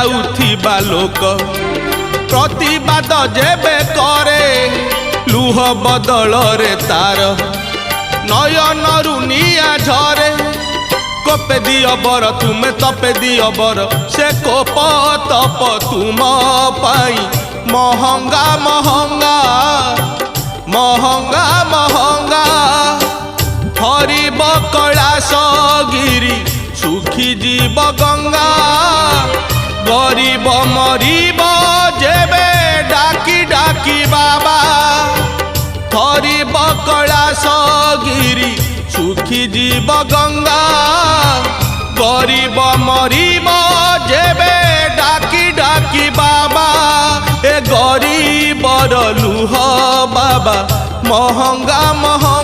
जाउथिबा लोक प्रतिवाद जेबे करे लुह बदल रे तार नयनरु निया झरे कोपे दियो बर तुमे तपे दियो बर से कोप तप तुम पाई महंगा महंगा महंगा महंगा हरिब कैलाश गिरी सुखी जीव गंगा गरीब मरीब जेबे डाकी डाकी बाबा हरिब कैलाश गिरी सुखी जीव गंगा गरीब मरीब जेबे डाकी डाकी बाबा ए गरीबर लुह बाबा महंगा महंगा